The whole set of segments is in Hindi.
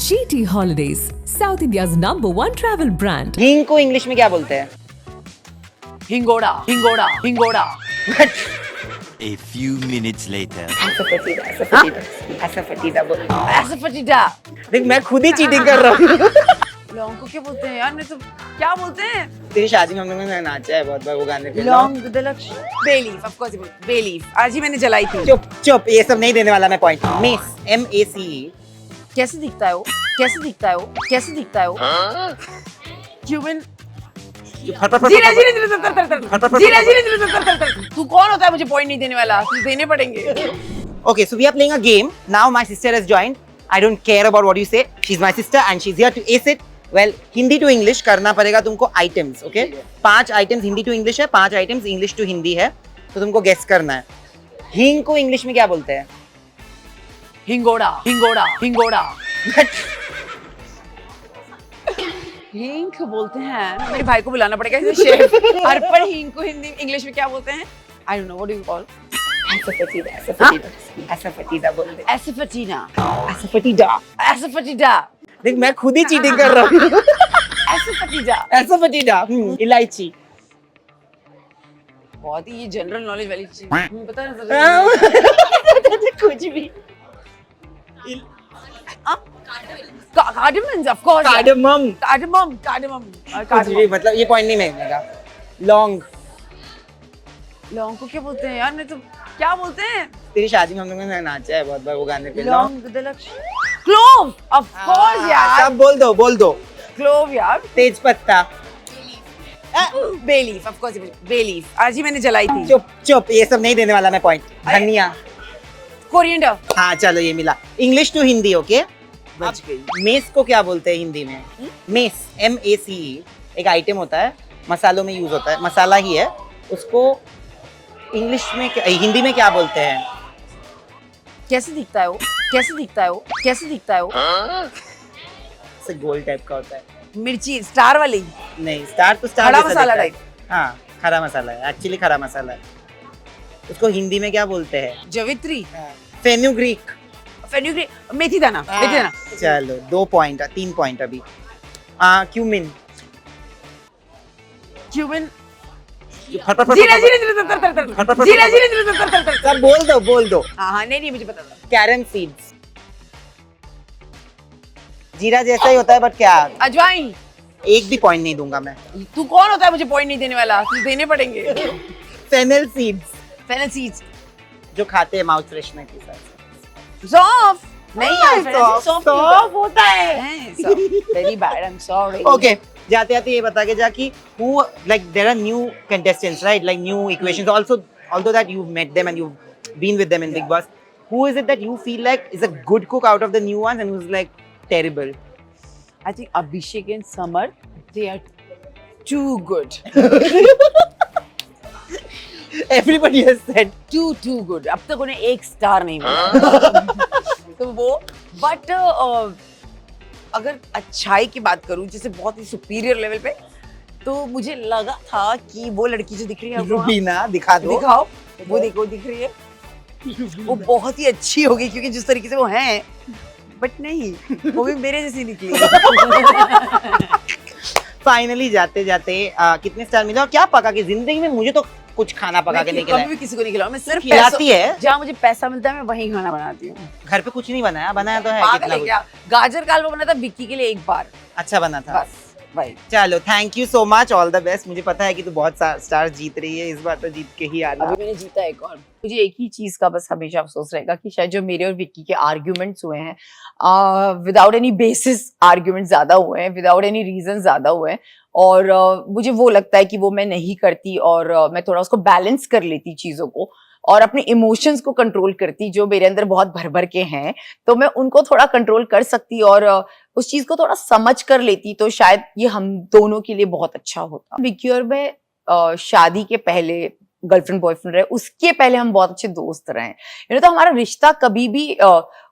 GT Holidays, South India's #1 travel brand. हींग को इंग्लिश में क्या बोलते हैं? हिंगोड़ा हिंगोड़ा हिंगोड़ा A few minutes later. एसफेटिडा। देख मैं खुद ही चीटिंग कर रहा हूँ। लौंग को क्या बोलते हैं यार? नहीं तो क्या बोलते हैं? तेरी शादी में हम लोगों ने नाचा है बहुत बार वो गाने पे। लौंग दलक्ष बेलीफ, ऑफ कोर्स बेलीफ। आज ही मैंने जलाई थी। चुप चुप, ये सब नहीं देने वाला मैं पॉइंट। Mess MACE। कैसे दिखता है वो? कैसे दिखता है वो? कैसे दिखता है वो? ह्यूमन। जीरा जीरा जीरा तर तर तर जीरा जीरा जीरा तर तर तर। तू कौन होता है मुझे पॉइंट नहीं देने वाला? तुझे देने पड़ेंगे। Okay, so we are playing a game. Now my sister has joined. I don't care about what you say. She's my sister and she's here to ace it. Well, Hindi to English करना पड़ेगा तुमको items, okay? 5 items Hindi to English है, 5 items English to हिंदी है, तो तुमको guess करना है। हींग को इंग्लिश में क्या बोलते हैं? हिंगोड़ा हिंगोड़ा हिंगोड़ा। हींग बोलते हैं। मेरे भाई को बुलाना पड़ेगा इसे शेफ। अर्पण हींग को हिंदी इंग्लिश में क्या बोलते हैं? I don't know, what do you call? Asafoetida बोलते हैं। एसफेटिना। एसफेटिडा। एसफेटिडा। देख मैं खुद ही चीटिंग कर रहा हूँ। एसफेटिडा। एसफेटिडा, इलायची। बहुत ही ये जनरल नॉलेज वाली चीज पता है कुछ भी। Cardamom, of course. Cardamom. Cardamom cardamom कुछ भी, मतलब ये पॉइंट नहीं मिलेगा। लौंग। लौंग को क्या बोलते हैं यार? नहीं तो क्या बोलते हैं? तेरी शादी में हम लोगों ने नाचा है बहुत बार वो गाने पे। लौंग दलक्ष क्लोव, ऑफ कोर्स यार। सब बोल दो। क्लोव यार। तेज पत्ता। बेलीफ, ऑफ कोर्स बेलीफ। आज ही मैंने जलाई थी। चुप, ये सब नहीं देने वाला मैं पॉइंट। धनिया। कोरिएंडर। हाँ चलो ये मिला। English to Hindi, okay? बच गई। मेस को क्या बोलते हैं हिंदी में? मेस MACE एक आइटम होता है, मसालों में यूज होता है, मसाला ही है। उसको इंग्लिश में हिंदी में क्या बोलते हैं? कैसे दिखता है वो? कैसे दिखता है वो? कैसे दिखता है वो? से गोल टाइप का होता है। मिर्ची स्टार वाली। नहीं, स्टार तो स्टार खड़ा जैसा मसाला दिखता है। टाइप। हाँ, खरा मसाला है, एक्चुअली खरा मसाला है। उसको हिंदी में क्या बोलते हैं? जवित्री। फेनुग्रीक। फेनुग्रीक, मेथी दाना। मेथी दाना। चलो 2 पॉइंट, 3 पॉइंट अभी। क्यूमिन। क्यूमिन। जीरा जीरा जीरा तर तर तर जीरा जीरा जीरा तर तर तर। सब बोल दो। हाँ नहीं मुझे पता था। Carom seeds. जीरा जैसा ही होता है बट क्या? अजवाइन। एक भी पॉइंट नहीं दूंगा मैं। तू कौन होता है मुझे पॉइंट नहीं देने वाला? तुझे देने पड़ेंगे। Fennel seeds, fennel seeds. जो खाते हैं माउथ फ्रेशनर के साथ। सौंफ। नहीं यार, सौंफ होता है। Very bad, I am sorry. Okay, जाते ये बता के जा कि who, like there are new contestants, right? Like new equations also, although that you've met them and you've been with them in Big Boss, who is it that you feel like is a good cook out of the new ones and who's like terrible? I think Abhishek and Samar, they are too good. Everybody has said too good. अब तक उन्हें 1 स्टार नहीं मिला। तो वो बट अगर अच्छाई की बात करूं, जैसे बहुत ही सुपीरियर लेवल पे, तो मुझे लगा था कि वो लड़की जो दिख रही है रुबीना, दिखा दो। दिखाओ, वो देखो दिख रही है, वो बहुत ही अच्छी होगी क्योंकि जिस तरीके से वो हैं, बट नहीं, वो भी मेरे जैसी निकली। फाइनली जाते कितने स्टार मिले और क्या पका के? जिंदगी में मुझे तो कुछ खाना पका के नहीं खिलाया। कभी भी किसी को नहीं खिलाया, मैं सिर्फ खिलाती है। जहाँ मुझे पैसा मिलता है मैं वहीं खाना बनाती हूँ। घर पे कुछ नहीं बनाया तो है पागल कितना है क्या? गाजर का हलवा बना था विक्की के लिए 1 बार। अच्छा बना था बस भाई। चलो thank you so much, all the best. मुझे पता है कि तू बहुत स्टार जीत रही है, इस बार तो जीत के ही आना। अभी मैंने जीता एक और। मुझे एक ही चीज का बस हमेशा अफसोस रहेगा कि शायद जो मेरे और विक्की के आर्ग्यूमेंट्स हुए हैं, विदाउट एनी बेसिस आर्ग्यूमेंट ज्यादा हुए हैं, विदाउट एनी रीजन ज्यादा हुए हैं, और मुझे वो लगता है कि वो मैं नहीं करती और मैं थोड़ा उसको बैलेंस कर लेती चीजों को और अपने इमोशंस को कंट्रोल करती, जो मेरे अंदर बहुत भर के हैं, तो मैं उनको थोड़ा कंट्रोल कर सकती और उस चीज को थोड़ा समझ कर लेती, तो शायद ये हम दोनों के लिए बहुत अच्छा होता। विक्की और मैं शादी के पहले गर्लफ्रेंड बॉयफ्रेंड रहे, उसके पहले हम बहुत अच्छे दोस्त रहे। तो हमारा रिश्ता कभी भी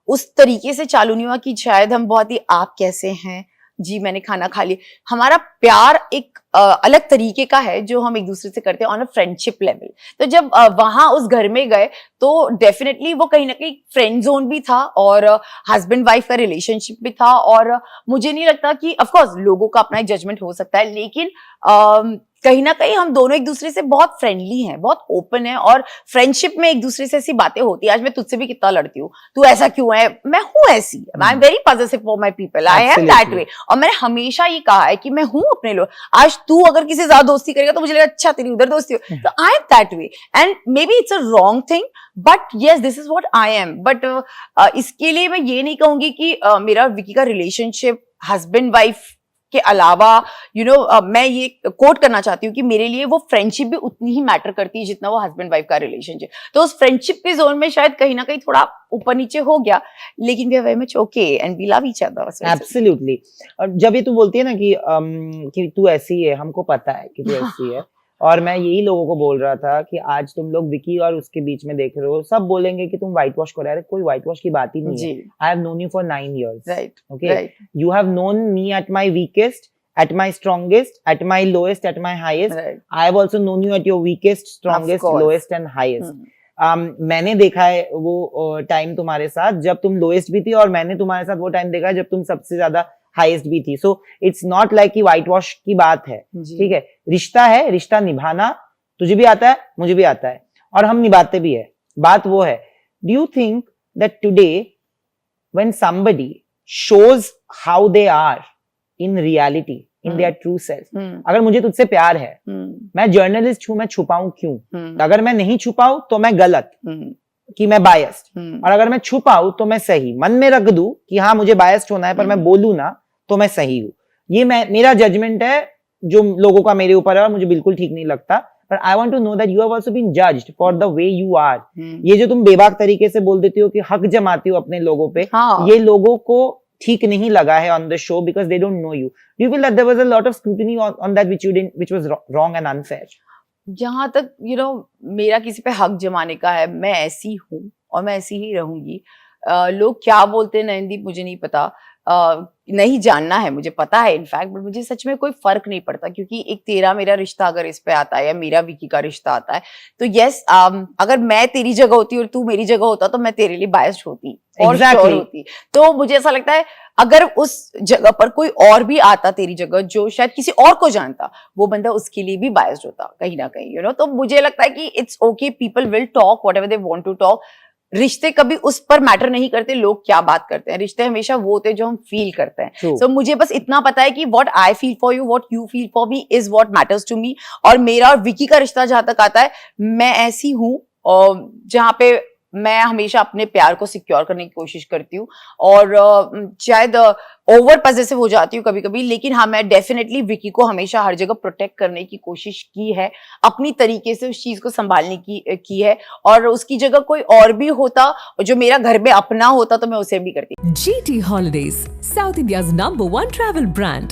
उस तरीके से चालू नहीं हुआ कि शायद हम बहुत ही आप कैसे हैं जी मैंने खाना खा लिया। हमारा प्यार एक अलग तरीके का है जो हम एक दूसरे से करते हैं ऑन अ फ्रेंडशिप लेवल। तो जब वहां उस घर में गए तो डेफिनेटली वो कहीं ना कहीं फ्रेंड जोन भी था और हस्बैंड वाइफ का रिलेशनशिप भी था। और मुझे नहीं लगता कि ऑफ कोर्स लोगों का अपना एक जजमेंट हो सकता है, लेकिन कहीं ना कहीं हम दोनों एक दूसरे से बहुत फ्रेंडली हैं, बहुत ओपन है और फ्रेंडशिप में एक दूसरे से ऐसी बातें होती है। आज मैं तुझसे भी कितना लड़ती हूँ, तू ऐसा क्यों है, मैं हूँ ऐसी, I am very positive for my people, I am that way. और मैंने हमेशा ये कहा है कि मैं हूँ अपने लोग। आज तू अगर किसी से ज्यादा दोस्ती करेगा तो मुझे लगेगा अच्छा तेरी उधर दोस्ती हो, तो I am that way. And may be it's a wrong thing but yes this is what I am. But इसके लिए मैं ये नहीं कहूंगी कि मेरा विकी का रिलेशनशिप हस्बैंड वाइफ के अलावा मैं ये कोट करना चाहती हूँ कि मेरे लिए वो फ्रेंडशिप भी उतनी ही मैटर करती है जितना वो हस्बैंड वाइफ का रिलेशनशिप। तो उस फ्रेंडशिप के जोन में शायद कहीं ना कहीं थोड़ा ऊपर नीचे हो गया, लेकिन we are very much okay and we love each other. Absolutely. और जब ये तू बोलती है ना कि तू ऐसी है, हमको पता है कि तू ऐसी है, और मैं यही लोगों को बोल रहा था कि आज तुम लोग विकी और उसके बीच में देख रहे हो, सब बोलेंगे कि तुम व्हाइट वॉश कर रहे हो। कोई व्हाइट वॉश की बात ही नहीं है। I have known you for 9 years, right? Okay, you have known me at my weakest, at my strongest, at my lowest, at my highest. Right. I have also known you at your weakest, strongest, lowest and highest. मैंने देखा है वो टाइम तुम्हारे साथ जब तुम लोएस्ट भी थी, और मैंने तुम्हारे साथ वो टाइम देखा है जब तुम सबसे ज्यादा हाईएस्ट भी थी। सो इट्स नॉट लाइक कि व्हाइट वॉश की बात है, ठीक है? रिश्ता है, रिश्ता निभाना तुझे भी आता है, मुझे भी आता है, और हम निभाते भी है। बात वो है, do you think that today when somebody shows how they are in reality, in their true self, अगर मुझे तुझसे प्यार है, मैं जर्नलिस्ट हूं, मैं छुपाऊं क्यों? अगर मैं नहीं छुपाऊं तो मैं गलत, कि मैं बायस्ड, और अगर मैं छुपाऊं तो मैं सही। मन में रख दूं कि हाँ मुझे बायस्ड होना है, पर मैं बोलूं ना तो मैं सही हूं। ये मेरा जजमेंट है जो लोगों का मेरे ऊपर है, और मुझे बिल्कुल ठीक नहीं लगता। But I want to know that you have also been judged for the way you are. ये जो तुम बेबाक तरीके से बोल देती हो कि हक जमाती हो अपने लोगों पे, ये लोगों को ठीक नहीं लगा है on the show because they don't know you. Do you feel that there was a lot of scrutiny on that which was wrong and unfair? जहां तक मेरा किसी पे हक जमाने का है, मैं ऐसी हूँ और मैं ऐसी ही रहूंगी। लोग क्या बोलते हैं नयनदीप मुझे नहीं पता, नहीं जानना है, मुझे पता है इनफैक्ट, बट मुझे सच में कोई फर्क नहीं पड़ता, क्योंकि एक तेरा मेरा रिश्ता अगर इस पे आता है या मेरा विकी का रिश्ता आता है तो यस, अगर मैं तेरी जगह होती और तू मेरी जगह होता तो मैं तेरे लिए बायस्ड होती और श्योर होती। तो मुझे ऐसा लगता है अगर उस जगह पर कोई और भी आता तेरी जगह जो शायद किसी और को जानता, वो बंदा उसके लिए भी बायस्ड होता कहीं ना कहीं, तो मुझे लगता है कि it's okay, people will talk whatever they want to talk. रिश्ते कभी उस पर मैटर नहीं करते लोग क्या बात करते हैं, रिश्ते हमेशा वो होते हैं जो हम फील करते हैं। So, मुझे बस इतना पता है कि what I feel for you, what you feel for me is what matters to me. और मेरा और विकी का रिश्ता जहां तक आता है, मैं ऐसी हूँ जहां पे मैं हमेशा अपने प्यार को सिक्योर करने की कोशिश करती हूँ, और शायद ओवर पॉसेसिव हो जाती हूँ कभी कभी, लेकिन हाँ मैं डेफिनेटली विकी को हमेशा हर जगह प्रोटेक्ट करने की कोशिश की है, अपनी तरीके से उस चीज को संभालने की है। और उसकी जगह कोई और भी होता जो मेरा घर में अपना होता तो मैं उसे भी करती। GT Holidays, South India's #1 travel brand.